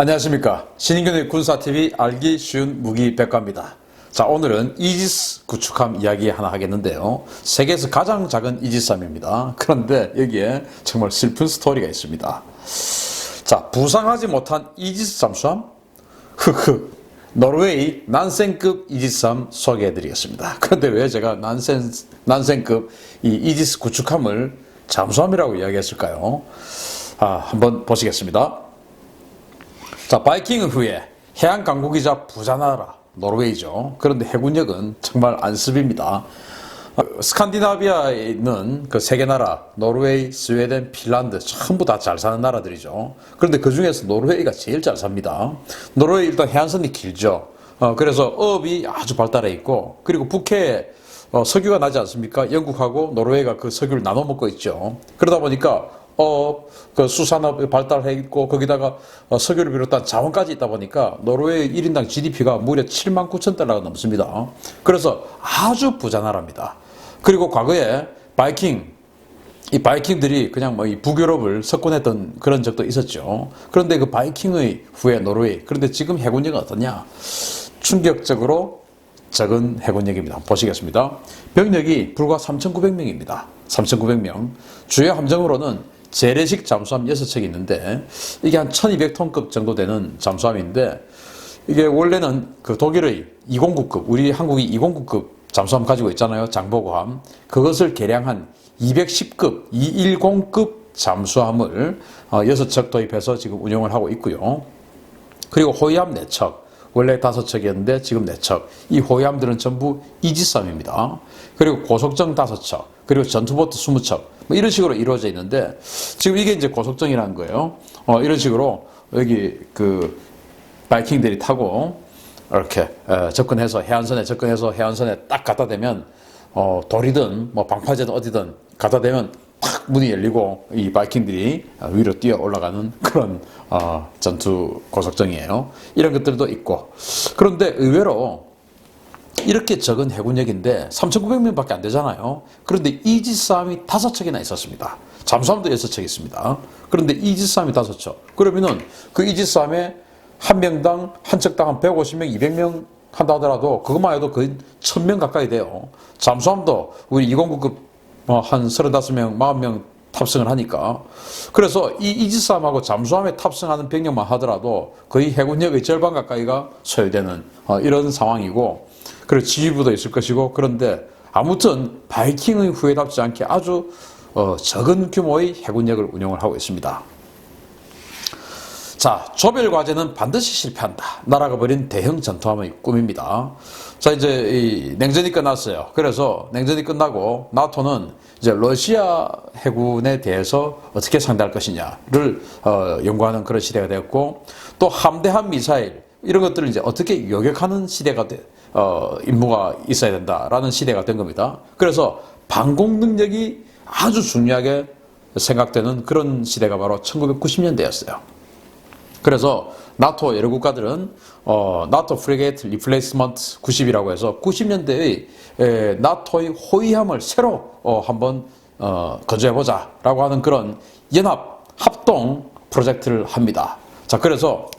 안녕하십니까. 신인균의 군사TV 알기 쉬운 무기 백과입니다. 자, 오늘은 이지스 구축함 이야기 하나 하겠는데요. 세계에서 가장 작은 이지스함입니다. 그런데 여기에 정말 슬픈 스토리가 있습니다. 자, 부상하지 못한 이지스 잠수함? 노르웨이 난센급 이지스함 소개해드리겠습니다. 그런데 왜 제가 난센급 이 이지스 구축함을 잠수함이라고 이야기했을까요? 한번 보시겠습니다. 자, 바이킹 후에 해양 강국이자 부자 나라 노르웨이죠. 그런데 해군력은 정말 안습입니다. 스칸디나비아에 있는 그 세 개 나라 노르웨이, 스웨덴, 핀란드 전부 다 잘 사는 나라들이죠. 그런데 그 중에서 노르웨이가 제일 잘 삽니다. 노르웨이 일단 해안선이 길죠. 그래서 어업이 아주 발달해 있고, 그리고 북해에 석유가 나지 않습니까? 영국하고 노르웨이가 그 석유를 나눠 먹고 있죠. 그러다 보니까 그 수산업이 발달해 있고, 거기다가 석유를 비롯한 자원까지 있다 보니까 노르웨이 1인당 GDP가 무려 7만 9천 달러가 넘습니다. 그래서 아주 부자 나라입니다. 그리고 과거에 이 바이킹들이 그냥 뭐 이 북유럽을 석권했던 그런 적도 있었죠. 그런데 그 바이킹의 후에 노르웨이. 그런데 지금 해군력은 어떠냐? 충격적으로 적은 해군력입니다. 보시겠습니다. 병력이 불과 3,900명입니다. 3,900명. 주요 함정으로는 재래식 잠수함 6척이 있는데, 이게 한 1200톤급 정도 되는 잠수함인데, 이게 원래는 그 독일의 209급, 우리 한국이 209급 잠수함 가지고 있잖아요. 장보고함. 그것을 개량한 210급, 210급 잠수함을 6척 도입해서 지금 운영을 하고 있고요. 그리고 호위함 4척. 원래 5척이었는데 지금 4척. 이 호위함들은 전부 이지스함입니다. 그리고 고속정 5척. 그리고 전투보트 20척. 뭐 이런 식으로 이루어져 있는데, 지금 이게 이제 고속정이라는 거예요. 이런 식으로 여기 그 바이킹들이 타고 이렇게 접근해서 해안선에 딱 갖다 대면 돌이든 뭐 방파제든 어디든 갖다 대면 탁 문이 열리고 이 바이킹들이 위로 뛰어 올라가는 그런 전투 고속정이에요. 이런 것들도 있고. 그런데 의외로 이렇게 적은 해군력인데 3,900명밖에 안 되잖아요. 그런데 이지스함이 5척이나 있었습니다. 잠수함도 6척 있습니다. 그런데 이지스함이 5척. 그러면은 그 이지스함에 한 명당, 한 척당 한 150명, 200명 한다 하더라도 그것만 해도 거의 1,000명 가까이 돼요. 잠수함도 우리 209급 한 35명, 40명 탑승을 하니까. 그래서 이 이지스함하고 잠수함에 탑승하는 병력만 하더라도 거의 해군력의 절반 가까이가 소요되는 이런 상황이고, 그리고 지휘부도 있을 것이고. 그런데 아무튼 바이킹의 후회답지 않게 아주 적은 규모의 해군력을 운영을 하고 있습니다. 자, 조별 과제는 반드시 실패한다. 나라가 벌인 대형 전투함의 꿈입니다. 자, 이제 이 냉전이 끝났어요. 그래서 냉전이 끝나고 나토는 이제 러시아 해군에 대해서 어떻게 상대할 것이냐를 연구하는 그런 시대가 되었고, 또 함대함 미사일 이런 것들을 이제 어떻게 요격하는 시대가 임무가 있어야 된다라는 시대가 된 겁니다. 그래서 방공 능력이 아주 중요하게 생각되는 그런 시대가 바로 1990년대였어요. 그래서 나토 여러 국가들은 나토 프리게이트 리플레이스먼트 90이라고 해서 90년대의 나토의 호위함을 새로 한번 건조해보자 라고 하는 그런 연합 합동 프로젝트를 합니다. 자, 그래서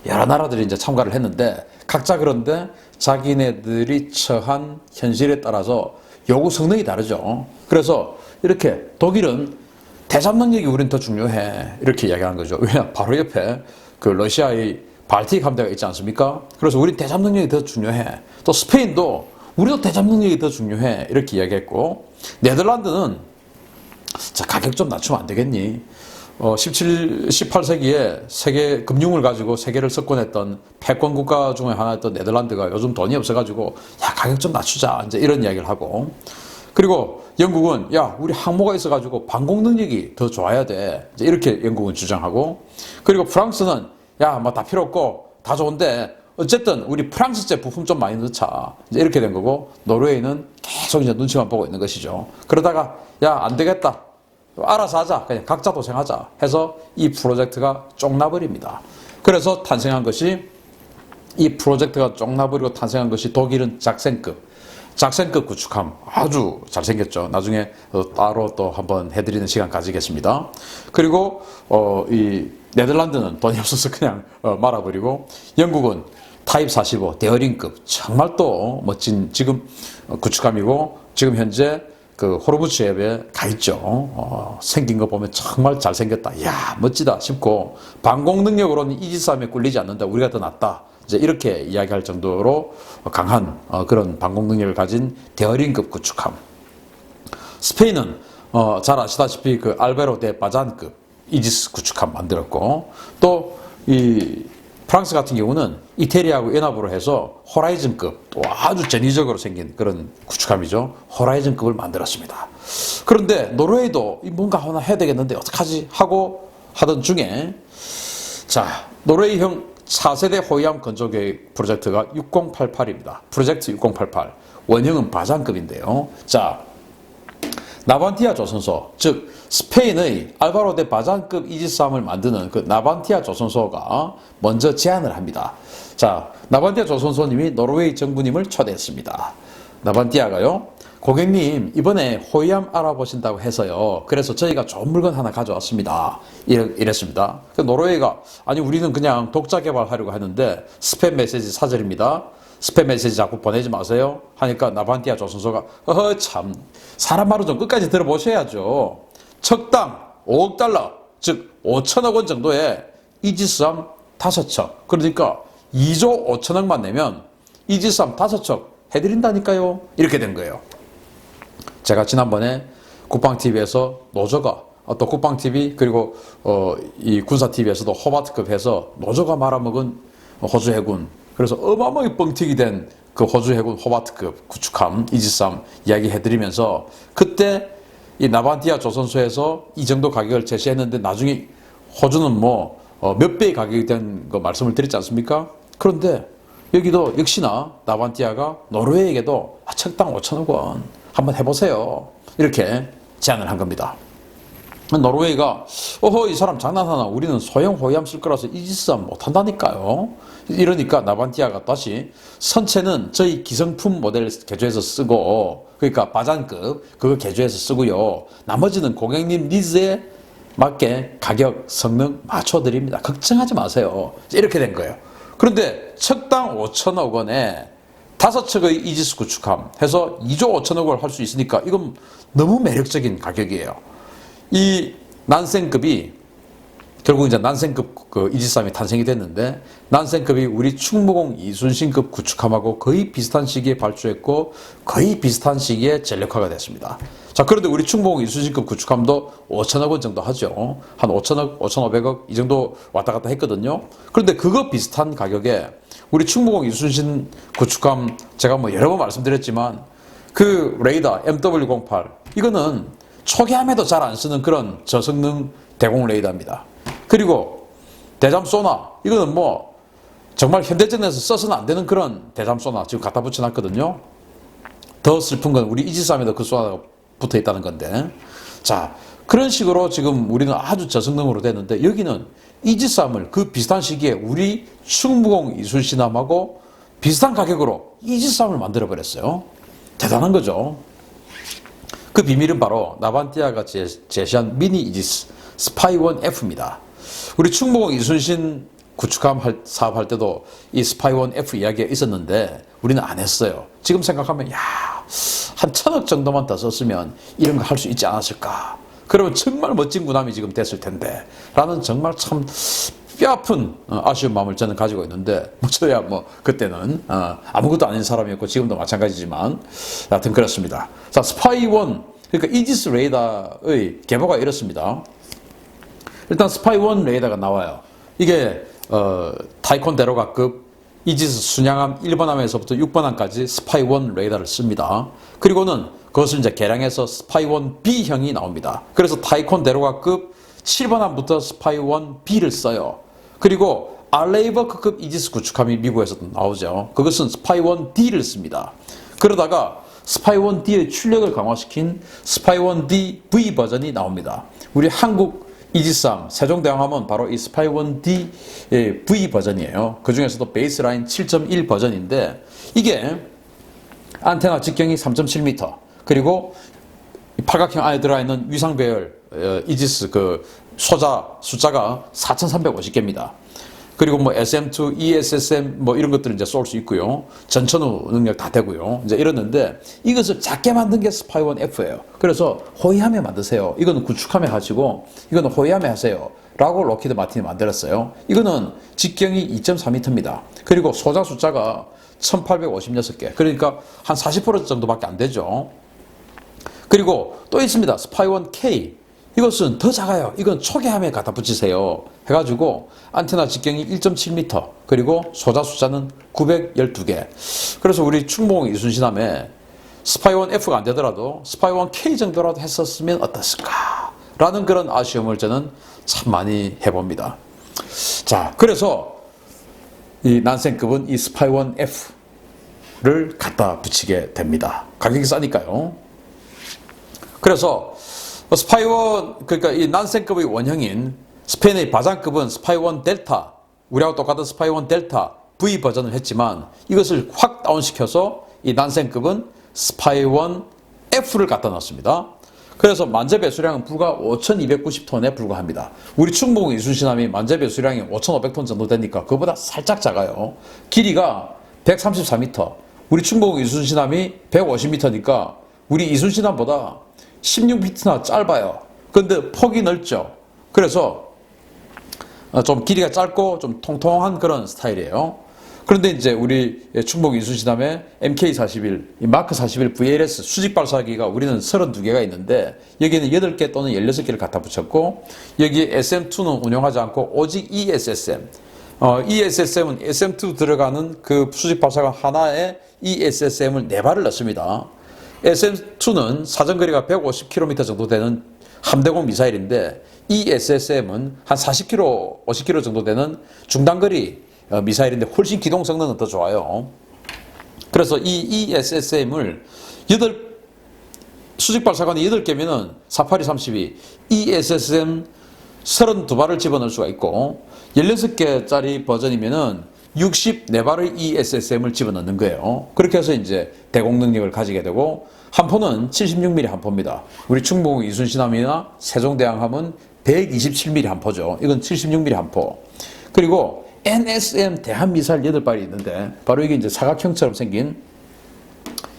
여러 나라들이 이제 참가를 했는데, 각자 그런데 자기네들이 처한 현실에 따라서 요구 성능이 다르죠. 그래서 이렇게 독일은 대잠 능력이 우린 더 중요해, 이렇게 이야기하는 거죠. 왜냐? 바로 옆에 그 러시아의 발틱 함대가 있지 않습니까? 그래서 우린 대잠 능력이 더 중요해. 또 스페인도 우리도 대잠 능력이 더 중요해, 이렇게 이야기했고, 네덜란드는 자, 가격 좀 낮추면 안 되겠니? 18세기에 세계 금융을 가지고 세계를 석권했던 패권 국가 중에 하나였던 네덜란드가 요즘 돈이 없어가지고, 야, 가격 좀 낮추자, 이제 이런 이야기를 하고. 그리고 영국은, 야, 우리 항모가 있어가지고 방공 능력이 더 좋아야 돼, 이제 이렇게 영국은 주장하고. 그리고 프랑스는, 야, 뭐 다 필요 없고 다 좋은데 어쨌든 우리 프랑스제 부품 좀 많이 넣자, 이제 이렇게 된 거고, 노르웨이는 계속 이제 눈치만 보고 있는 것이죠. 그러다가, 야, 안 되겠다, 알아서 하자, 그냥 각자 도생하자 해서 이 프로젝트가 쫑나버립니다. 그래서 탄생한 것이, 이 프로젝트가 쫑나버리고 탄생한 것이 독일은 작센급 구축함. 아주 잘생겼죠. 나중에 따로 또 한번 해드리는 시간 가지겠습니다. 그리고 이 네덜란드는 돈이 없어서 그냥 말아버리고, 영국은 타입 45 데어링급 정말 또 멋진 지금 구축함이고, 지금 현재 그 호르무즈 해협에 가 있죠. 생긴 거 보면 정말 잘생겼다. 이야, 멋지다 싶고, 방공 능력으로는 이지스함에 꿀리지 않는다. 우리가 더 낫다. 이제 이렇게 이야기할 정도로 강한 그런 방공 능력을 가진 데어링급 구축함. 스페인은 잘 아시다시피 그 알베로 데 바잔급 이지스 구축함 만들었고, 또 이 프랑스 같은 경우는 이태리하고 연합으로 해서 호라이즌급, 또 아주 전위적으로 생긴 그런 구축함이죠. 호라이즌급을 만들었습니다. 그런데 노르웨이도 뭔가 하나 해야 되겠는데 어떡하지 하고 하던 중에, 자, 노르웨이형 4세대 호위함 건조 계획 프로젝트가 6088입니다. 프로젝트 6088. 원형은 바잔급인데요. 자, 나반티아 조선소, 즉 스페인의 알바로 데 바잔급 이지스함을 만드는 그 나반티아 조선소가 먼저 제안을 합니다. 자, 나반티아 조선소님이 노르웨이 정부님을 초대했습니다. 나반티아가요, 고객님 이번에 호위함 알아보신다고 해서요, 그래서 저희가 좋은 물건 하나 가져왔습니다. 이랬습니다. 노르웨이가, 아니 우리는 그냥 독자 개발하려고 하는데 스팸 메시지 사절입니다. 스팸 메시지 자꾸 보내지 마세요 하니까 나반티아 조선소가 참, 사람 말을 좀 끝까지 들어보셔야죠. 척당 5억 달러, 즉 5천억 원 정도의 이지스함 5척, 그러니까 2조 5천억만 내면 이지스함 5척 해드린다니까요. 이렇게 된 거예요. 제가 지난번에 국방TV에서 노조가, 또 국방TV 그리고 이 군사TV에서도 호바트급 해서 노조가 말아먹은 호주 해군, 그래서 어마어마하게 뻥튀기 된 그 호주 해군 호바트급 구축함 이지스함 이야기 해드리면서, 그때 이 나반티아 조선소에서 이 정도 가격을 제시했는데 나중에 호주는 뭐 몇 배의 가격이 된 거 말씀을 드렸지 않습니까? 그런데 여기도 역시나 나반티아가 노르웨이에게도 척당 5천억 원 한번 해보세요, 이렇게 제안을 한 겁니다. 노르웨이가 이 사람 장난하나, 우리는 소형 호위함 쓸 거라서 이지스함 못한다니까요. 이러니까 나반티아가 다시 선체는 저희 기성품 모델 개조해서 쓰고, 그러니까 바잔급 그거 개조해서 쓰고요, 나머지는 고객님 니즈에 맞게 가격 성능 맞춰드립니다. 걱정하지 마세요. 이렇게 된 거예요. 그런데 척당 5천억 원에 5척의 이지스 구축함 해서 2조 5천억 원을 할 수 있으니까 이건 너무 매력적인 가격이에요. 이 난센급이 결국 이제 난센급 그 이지스함이 탄생이 됐는데, 난센급이 우리 충무공 이순신급 구축함하고 거의 비슷한 시기에 발주했고 거의 비슷한 시기에 전력화가 됐습니다. 자, 그런데 우리 충무공 이순신급 구축함도 5천억 원 정도 하죠. 한 5천억, 5,500억 이 정도 왔다 갔다 했거든요. 그런데 그거 비슷한 가격에 우리 충무공 이순신 구축함, 제가 뭐 여러 번 말씀드렸지만 그 레이더 MW08, 이거는 초기함에도 잘 안 쓰는 그런 저성능 대공 레이더입니다. 그리고 대잠 소나, 이거는 뭐 정말 현대전에서 써서는 안 되는 그런 대잠 소나 지금 갖다 붙여놨거든요. 더 슬픈 건 우리 이지스함에도 그 소나가 붙어 있다는 건데, 자, 그런 식으로 지금 우리는 아주 저성능으로 됐는데, 여기는 이지스함을 그 비슷한 시기에 우리 충무공 이순신함하고 비슷한 가격으로 이지스함을 만들어 버렸어요. 대단한 거죠. 그 비밀은 바로 나반티아가 제시한 미니 이지스 스파이원 F입니다. 우리 충무공 이순신 구축함 사업할 때도 이 스파이원 F 이야기가 있었는데 우리는 안 했어요. 지금 생각하면 한 1,000억 정도만 더 썼으면 이런 거 할 수 있지 않았을까. 그러면 정말 멋진 군함이 지금 됐을 텐데 라는 정말 참 뼈아픈 아쉬운 마음을 저는 가지고 있는데, 저야 뭐 그때는 아무것도 아닌 사람이었고 지금도 마찬가지지만 하여튼 그렇습니다. 자, 스파이원, 그러니까 이지스 레이더의 계보가 이렇습니다. 일단 스파이원 레이더가 나와요. 이게 타이콘 데로가급 이지스 순양함 1번함에서부터 6번함까지 스파이원 레이더를 씁니다. 그리고는 그것을 이제 개량해서 스파이원 B형이 나옵니다. 그래서 타이콘 데로가급 7번함부터 스파이원 B를 써요. 그리고 알레이버크급 이지스 구축함이 미국에서도 나오죠. 그것은 스파이원 D를 씁니다. 그러다가 스파이원 D의 출력을 강화시킨 스파이원 D V 버전이 나옵니다. 우리 한국 이지스함 세종대왕함은 바로 이 스파이원 D V 버전이에요. 그 중에서도 베이스라인 7.1 버전인데, 이게 안테나 직경이 3.7m, 그리고 팔각형 안에 들어가 있는 위상 배열 이지스 그 소자 숫자가 4,350개입니다. 그리고 뭐 SM2, ESSM 뭐 이런 것들을 이제 쏠 수 있고요. 전천후 능력 다 되고요. 이제 이러는데 이것을 작게 만든 게 스파이원 F예요. 그래서 호위함에 만드세요. 이거는 구축함에 하시고 이거는 호위함에 하세요. 라고 록히드 마틴이 만들었어요. 이거는 직경이 2.4m입니다. 그리고 소자 숫자가 1856개. 그러니까 한 40% 정도밖에 안 되죠. 그리고 또 있습니다. 스파이원 K. 이것은 더 작아요. 이건 초계함에 갖다 붙이세요. 해가지고 안테나 직경이 1.7m 그리고 소자 숫자는 912개. 그래서 우리 충무공 이순신함에 스파이원 F가 안 되더라도 스파이원 K 정도라도 했었으면 어땠을까 라는 그런 아쉬움을 저는 참 많이 해봅니다. 자, 그래서 이 난센급은 이 스파이원 F를 갖다 붙이게 됩니다. 가격이 싸니까요. 그래서 스파이원, 그러니까 이 난센급의 원형인 스페인의 바장급은 스파이원 델타, 우리하고 똑같은 스파이원 델타 V 버전을 했지만 이것을 확 다운시켜서 이 난센급은 스파이원 F를 갖다 놨습니다. 그래서 만재 배수량은 불과 5,290톤에 불과합니다. 우리 충무공 이순신함이 만재 배수량이 5,500톤 정도 되니까 그보다 살짝 작아요. 길이가 134m, 우리 충무공 이순신함이 150m니까 우리 이순신함보다 16m나 짧아요. 근데 폭이 넓죠. 그래서 좀 길이가 짧고 좀 통통한 그런 스타일이에요. 그런데 이제 우리 충무공 이순신함에 MK41, 마크 41 VLS 수직 발사기가 우리는 32개가 있는데 여기는 8개 또는 16개를 갖다 붙였고 여기에 SM2는 운영하지 않고 오직 ESSM. ESSM은 SM2 들어가는 그 수직 발사관 하나에 ESSM을 4발을 넣습니다. SM2는 사정거리가 150km 정도 되는 함대공 미사일인데 ESSM은 한 40km, 50km 정도 되는 중단거리 미사일인데 훨씬 기동 성능은 더 좋아요. 그래서 이 ESSM을 수직 발사관이 8개면은 48이 32, ESSM 32발을 집어넣을 수가 있고 16개짜리 버전이면은 64발의 ESSM을 집어넣는 거예요. 그렇게 해서 이제 대공 능력을 가지게 되고 함포는 76mm 함포입니다. 우리 충무공 이순신함이나 세종대왕함은 127mm 함포죠. 이건 76mm 함포. 그리고 NSM 대한미사일 8발이 있는데 바로 이게 이제 사각형처럼 생긴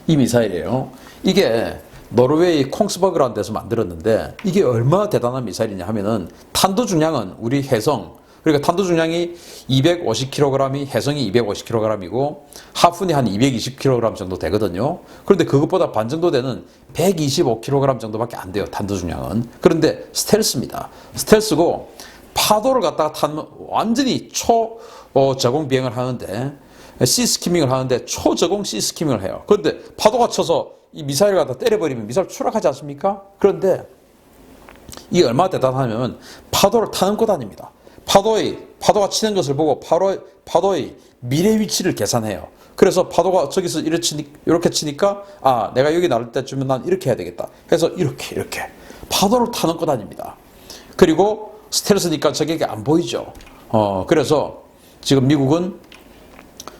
이 미사일이에요. 이게 노르웨이 콩스버그라는 데서 만들었는데 이게 얼마나 대단한 미사일이냐 하면은 탄도 중량은 우리 해성, 그러니까 탄도 중량이 250kg이 해성이 250kg이고 하푼이 한 220kg 정도 되거든요. 그런데 그것보다 반 정도 되는 125kg 정도밖에 안 돼요. 탄도 중량은. 그런데 스텔스입니다. 스텔스고 파도를 갖다가 타면 완전히 저공 비행을 하는데 시스키밍을 하는데 초저공 시스키밍을 해요. 그런데 파도가 쳐서 이 미사일을 갖다 때려버리면 미사일 추락하지 않습니까? 그런데 이게 얼마나 대단하면 파도를 타는 것 아닙니다. 파도가 치는 것을 보고 파도의 미래 위치를 계산해요. 그래서 파도가 저기서 이렇게 치니까 아, 내가 여기 나를 때쯤은 난 이렇게 해야 되겠다. 그래서 이렇게 파도를 타는 것 아닙니다. 그리고 스텔스니까 저게 안 보이죠. 그래서 지금 미국은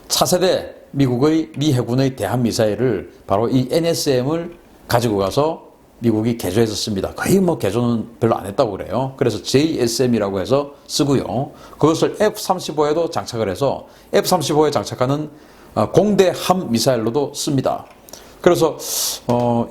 차세대 미국의 미 해군의 대한 미사일을 바로 이 NSM을 가지고 가서 미국이 개조해서 씁니다. 거의 뭐 개조는 별로 안 했다고 그래요. 그래서 JSM이라고 해서 쓰고요. 그것을 F-35에도 장착을 해서 F-35에 장착하는 공대함 미사일로도 씁니다. 그래서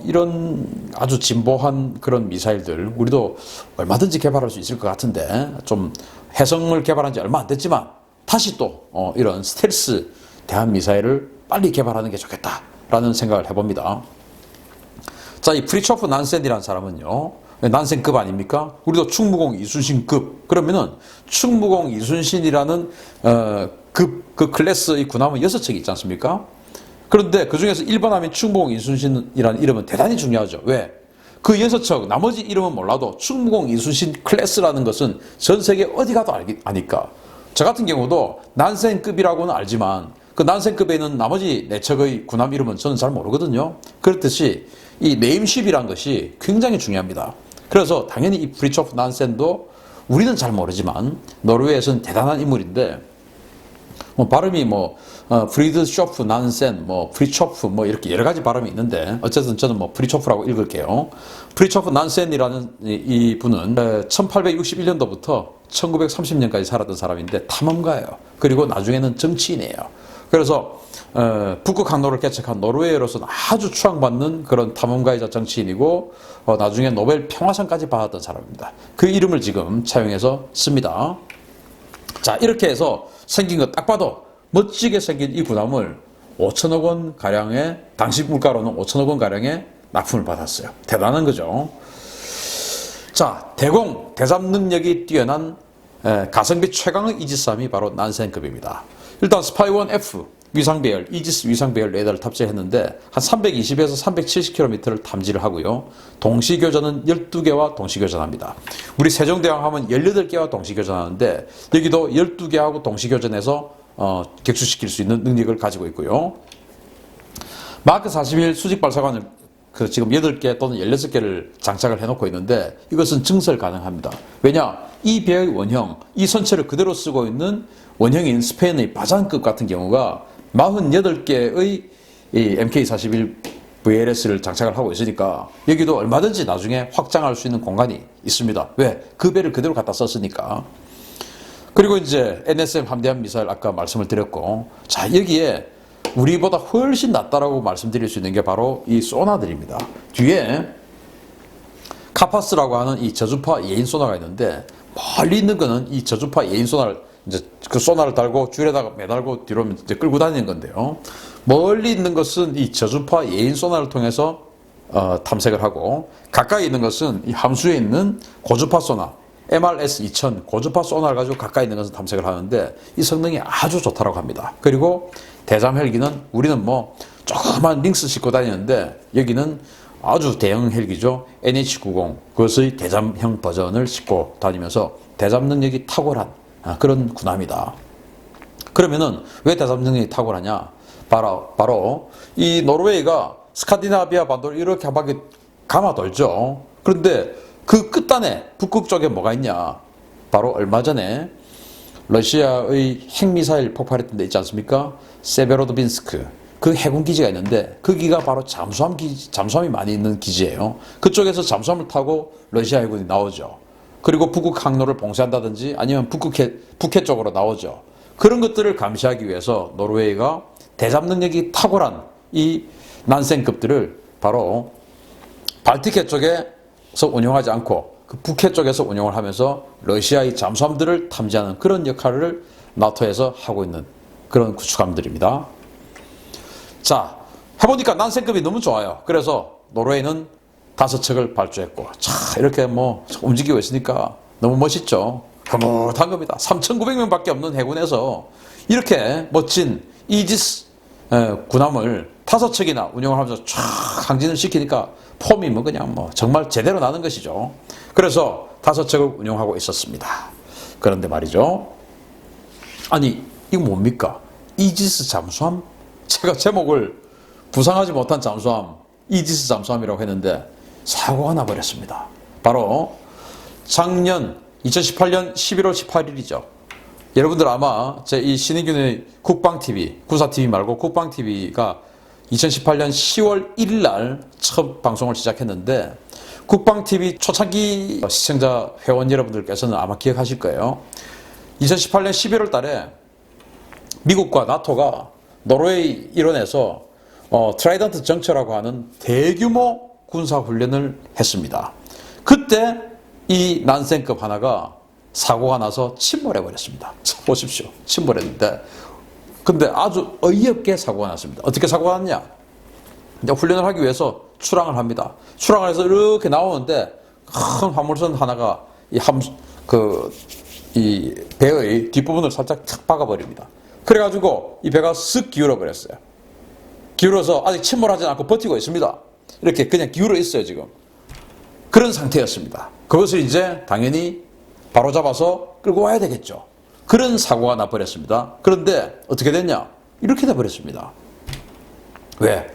이런 아주 진보한 그런 미사일들 우리도 얼마든지 개발할 수 있을 것 같은데 좀 해성을 개발한 지 얼마 안 됐지만 다시 또 이런 스텔스 대한 미사일을 빨리 개발하는 게 좋겠다라는 생각을 해봅니다. 자, 이 프리초프 난센이라는 사람은요, 난센급 아닙니까? 우리도 충무공 이순신급. 그러면은 충무공 이순신이라는 그 클래스의 군함은 6척이 있지 않습니까? 그런데 그 중에서 1번 하면 충무공 이순신이라는 이름은 대단히 중요하죠. 왜? 그 6척, 나머지 이름은 몰라도 충무공 이순신 클래스라는 것은 전 세계 어디 가도 아니까. 저 같은 경우도 난센급이라고는 알지만 그 난센급에 있는 나머지 4척의 군함 이름은 저는 잘 모르거든요. 그렇듯이 이 네임십이라는 것이 굉장히 중요합니다. 그래서 당연히 이 프리초프 난센도 우리는 잘 모르지만 노르웨이에서는 대단한 인물인데 발음이 프리드쇼프 난센, 프리초프, 이렇게 여러 가지 발음이 있는데, 어쨌든 저는 프리초프라고 읽을게요. 프리초프 난센이라는 이 분은 1861년도부터 1930년까지 살았던 사람인데, 탐험가예요. 그리고 나중에는 정치인이에요. 그래서, 북극 항로를 개척한 노르웨이로서는 아주 추앙받는 그런 탐험가이자 정치인이고, 나중에 노벨 평화상까지 받았던 사람입니다. 그 이름을 지금 차용해서 씁니다. 자, 이렇게 해서 생긴 거 딱 봐도 멋지게 생긴 이 군함을 5천억 원 가량의, 당시 물가로는 5천억 원 가량의 납품을 받았어요. 대단한 거죠. 자, 대잡 능력이 뛰어난 가성비 최강의 이지스함이 바로 난센급입니다. 일단 스파이원 F 위상 배열, 이지스 위상 배열 레이더를 탑재했는데 한 320에서 370km를 탐지를 하고요. 동시 교전은 12개와 동시 교전합니다. 우리 세종대왕 하면 18개와 동시 교전하는데 여기도 12개하고 동시 교전해서 격추시킬 수 있는 능력을 가지고 있고요. 마크 41 수직 발사관을 지금 8개 또는 16개를 장착을 해놓고 있는데 이것은 증설 가능합니다. 왜냐? 이 배의 원형, 이 선체를 그대로 쓰고 있는 원형인 스페인의 바잔급 같은 경우가 48개의 MK41 VLS를 장착을 하고 있으니까 여기도 얼마든지 나중에 확장할 수 있는 공간이 있습니다. 왜? 그 배를 그대로 갖다 썼으니까. 그리고 이제 NSM 함대함 미사일 아까 말씀을 드렸고, 자, 여기에 우리보다 훨씬 낫다라고 말씀드릴 수 있는 게 바로 이 소나들입니다. 뒤에 카파스라고 하는 이 저주파 예인 소나가 있는데 멀리 있는 거는 이 저주파 예인 소나를 이제 그 소나를 달고 줄에다가 매달고 뒤로 이제 끌고 다니는 건데요. 멀리 있는 것은 이 저주파 예인 소나를 통해서 탐색을 하고, 가까이 있는 것은 이 함수에 있는 고주파 소나 MRS 2000 고주파 소나를 가지고 가까이 있는 것은 탐색을 하는데 이 성능이 아주 좋다라고 합니다. 그리고 대잠 헬기는 우리는 조그만 링스 싣고 다니는데 여기는 아주 대형 헬기죠. NH90 그것의 대잠형 버전을 싣고 다니면서 대잠 능력이 탁월한 그런 군함이다. 그러면은 왜 대잠 능력이 탁월하냐? 바로 이 노르웨이가 스칸디나비아 반도를 이렇게 한 바퀴 감아 돌죠. 그런데 그 끝단에 북극 쪽에 뭐가 있냐? 바로 얼마 전에 러시아의 핵미사일 폭발했던 데 있지 않습니까? 세베로도빈스크 그 해군 기지가 있는데 거기가 바로 잠수함이 많이 있는 기지예요. 그쪽에서 잠수함을 타고 러시아 해군이 나오죠. 그리고 북극 항로를 봉쇄한다든지 아니면 북해 쪽으로 나오죠. 그런 것들을 감시하기 위해서 노르웨이가 대잠 능력이 탁월한 이 난센급들을 바로 발틱해 쪽에서 운용하지 않고 그 북해 쪽에서 운용을 하면서 러시아의 잠수함들을 탐지하는 그런 역할을 나토에서 하고 있는 그런 구축함들입니다. 자, 해보니까 난센급이 너무 좋아요. 그래서 노르웨이는 5척을 발주했고, 자, 이렇게 움직이고 있으니까 너무 멋있죠. 흐뭇한 겁니다. 3,900명밖에 없는 해군에서 이렇게 멋진 이지스 군함을 5척이나 운영을 하면서 쫙 항진을 시키니까 폼이 그냥 정말 제대로 나는 것이죠. 그래서 5척을 운영하고 있었습니다. 그런데 말이죠. 아니, 이거 뭡니까? 이지스 잠수함? 제가 제목을 부상하지 못한 잠수함, 이지스 잠수함이라고 했는데 사고가 나버렸습니다. 바로 작년 2018년 11월 18일이죠. 여러분들 아마 제 이 신인균의 국방TV, 군사TV 말고 국방TV가 2018년 10월 1일 날 첫 방송을 시작했는데 국방TV 초창기 시청자 회원 여러분들께서는 아마 기억하실 거예요. 2018년 11월 달에 미국과 나토가 노르웨이 일원에서 트라이던트 정처라고 하는 대규모 군사훈련을 했습니다. 그때 이 난센급 하나가 사고가 나서 침몰해버렸습니다. 보십시오. 침몰했는데 근데 아주 어이없게 사고가 났습니다. 어떻게 사고가 났냐? 이제 훈련을 하기 위해서 출항을 합니다. 출항을 해서 이렇게 나오는데 큰 화물선 하나가 이 배의 뒷부분을 살짝 탁 박아버립니다. 그래가지고 이 배가 쓱 기울어 버렸어요. 기울어서 아직 침몰하지 않고 버티고 있습니다. 이렇게 그냥 기울어 있어요, 지금. 그런 상태였습니다. 그것을 이제 당연히 바로잡아서 끌고 와야 되겠죠. 그런 사고가 나버렸습니다. 그런데 어떻게 됐냐? 이렇게 돼버렸습니다. 왜?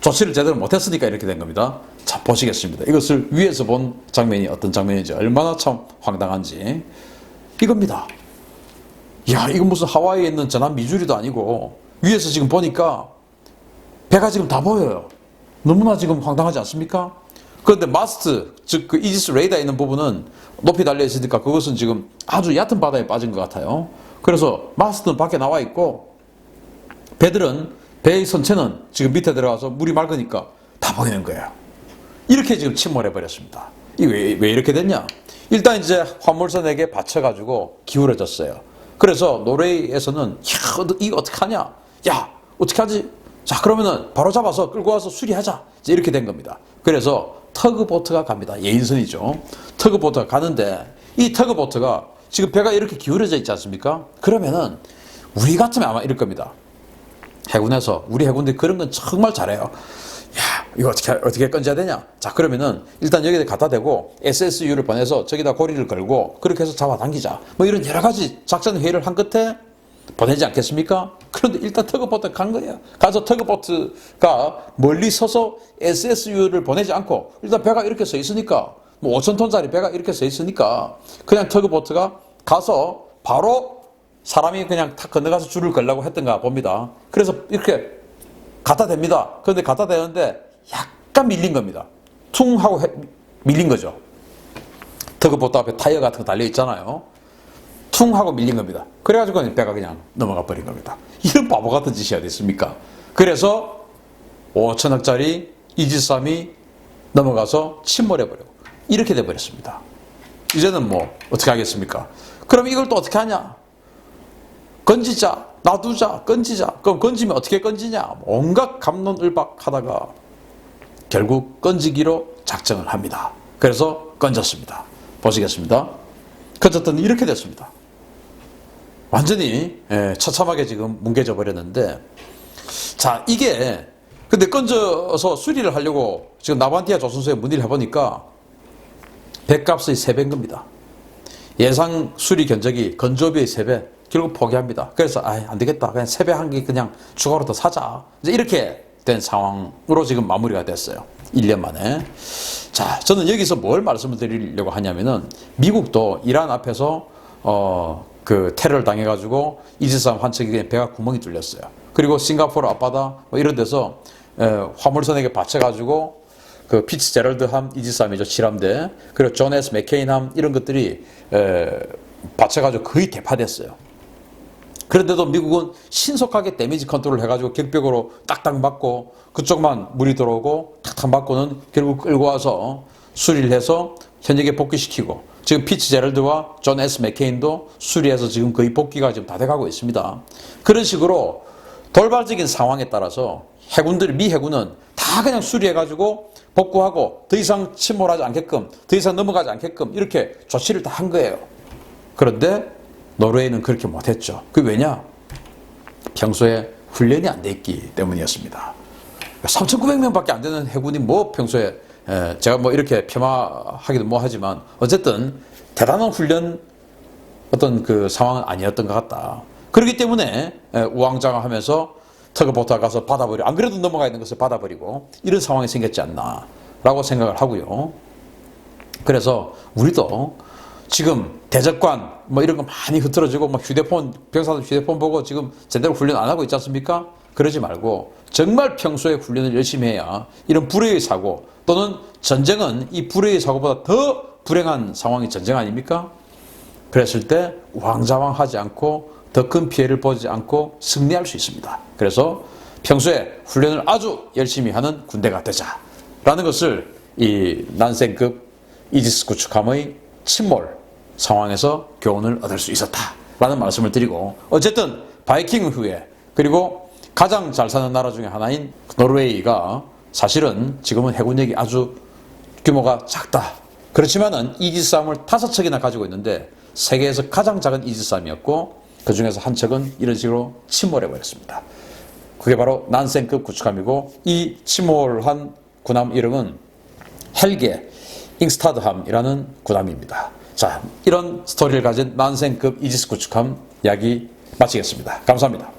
조치를 제대로 못했으니까 이렇게 된 겁니다. 자, 보시겠습니다. 이것을 위에서 본 장면이 어떤 장면인지 얼마나 참 황당한지. 이겁니다. 야, 이건 무슨 하와이에 있는 전남 미주리도 아니고 위에서 지금 보니까 배가 지금 다 보여요. 너무나 지금 황당하지 않습니까? 그런데 마스트, 즉 그 이지스 레이더에 있는 부분은 높이 달려 있으니까 그것은 지금 아주 얕은 바다에 빠진 것 같아요. 그래서 마스트는 밖에 나와 있고 배의 선체는 지금 밑에 들어가서 물이 맑으니까 다 보이는 거예요. 이렇게 지금 침몰해 버렸습니다. 이게 왜 이렇게 됐냐? 일단 이제 화물선에게 받쳐가지고 기울어졌어요. 그래서 노르웨이에서는 야, 이거 어떡하냐? 야, 어떻게 하지? 자, 그러면은 바로 잡아서 끌고 와서 수리하자. 이제 이렇게 된 겁니다. 그래서 터그보트가 갑니다. 예인선이죠. 터그보트가 가는데 이 터그보트가 지금 배가 이렇게 기울어져 있지 않습니까? 그러면은 우리 같으면 아마 이럴 겁니다. 해군에서 우리 해군들이 그런 건 정말 잘해요. 야, 이거 어떻게 건져야 되냐? 자, 그러면은 일단 여기다 갖다 대고 SSU를 보내서 저기다 고리를 걸고 그렇게 해서 잡아당기자. 뭐 이런 여러 가지 작전 회의를 한 끝에 보내지 않겠습니까? 그런데 일단 터그보트가 간 거예요. 가서 터그보트가 멀리 서서 SSU를 보내지 않고 일단 배가 이렇게 서 있으니까 뭐 5,000톤짜리 배가 이렇게 서 있으니까 그냥 터그보트가 가서 바로 사람이 그냥 탁 건너가서 줄을 걸려고 했던가 봅니다. 그래서 이렇게 갖다 댑니다. 그런데 갖다 대는데 약간 밀린 겁니다. 퉁 하고 밀린 거죠. 터그보트 앞에 타이어 같은 거 달려 있잖아요. 퉁 하고 밀린 겁니다. 그래가지고 배가 그냥 넘어가 버린 겁니다. 이런 바보 같은 짓이 어디 있습니까? 그래서 5천억짜리 이지스함이 넘어가서 침몰해버리고 이렇게 돼버렸습니다. 이제는 뭐 어떻게 하겠습니까? 그럼 이걸 또 어떻게 하냐? 건지자, 놔두자, 건지자. 그럼 건지면 어떻게 건지냐? 온갖 갑론을박하다가 결국 건지기로 작정을 합니다. 그래서 건졌습니다. 보시겠습니다. 건졌더니 이렇게 됐습니다. 완전히 처참하게 지금 뭉개져 버렸는데, 자, 이게 근데 건져서 수리를 하려고 지금 나반티아 조선소에 문의를 해보니까 배값의 3배인 겁니다. 예상 수리 견적이 건조비의 3배. 결국 포기합니다. 그래서 안 되겠다. 그냥 3배 한 개 그냥 추가로 더 사자. 이제 이렇게 된 상황으로 지금 마무리가 됐어요. 1년 만에. 자, 저는 여기서 뭘 말씀을 드리려고 하냐면은 미국도 이란 앞에서 그 테러를 당해가지고 이지스함 한 척이 그냥 배가 구멍이 뚫렸어요. 그리고 싱가포르 앞바다 뭐 이런 데서 화물선에게 받쳐가지고 그 피츠제럴드함 이지스함이죠. 7함대. 그리고 존 S 맥케인함 이런 것들이 받쳐가지고 거의 대파됐어요. 그런데도 미국은 신속하게 데미지 컨트롤 해가지고 격벽으로 딱딱 맞고 그쪽만 물이 들어오고 탁탁 맞고는 결국 끌고 와서 수리를 해서 현역에 복귀시키고 지금 피츠제럴드와 존 S 맥케인도 수리해서 지금 거의 복귀가 지금 다 돼가고 있습니다. 그런 식으로 돌발적인 상황에 따라서 미 해군은 다 그냥 수리해가지고 복구하고 더 이상 침몰하지 않게끔 더 이상 넘어가지 않게끔 이렇게 조치를 다 한 거예요. 그런데 노르웨이는 그렇게 못했죠. 그게 왜냐? 평소에 훈련이 안 돼 있기 때문이었습니다. 3,900명밖에 안 되는 해군이 뭐 평소에 제가 뭐 이렇게 폄하하기도 뭐 하지만 어쨌든 대단한 훈련 어떤 그 상황은 아니었던 것 같다. 그렇기 때문에 우왕좌왕하면서 터그보트가 가서 받아버리고 안 그래도 넘어가 있는 것을 받아버리고 이런 상황이 생겼지 않나 라고 생각을 하고요. 그래서 우리도 지금 대적관 뭐 이런 거 많이 흐트러지고 뭐 병사들 휴대폰 보고 지금 제대로 훈련 안 하고 있지 않습니까? 그러지 말고 정말 평소에 훈련을 열심히 해야 이런 불의의 사고 또는 전쟁은 이 불의의 사고보다 더 불행한 상황이 전쟁 아닙니까? 그랬을 때 우왕좌왕하지 않고 더 큰 피해를 보지 않고 승리할 수 있습니다. 그래서 평소에 훈련을 아주 열심히 하는 군대가 되자라는 것을 이 난센급 이지스 구축함의 침몰 상황에서 교훈을 얻을 수 있었다라는 말씀을 드리고 어쨌든 바이킹 후에 그리고 가장 잘 사는 나라 중에 하나인 노르웨이가 사실은 지금은 해군력이 아주 규모가 작다. 그렇지만은 이지스함을 5척이나 가지고 있는데 세계에서 가장 작은 이지스함이었고 그 중에서 한 척은 이런 식으로 침몰해버렸습니다. 그게 바로 난센급 구축함이고 이 침몰한 군함 이름은 헬게 잉스타드함이라는 군함입니다. 자, 이런 스토리를 가진 난센급 이지스 구축함 이야기 마치겠습니다. 감사합니다.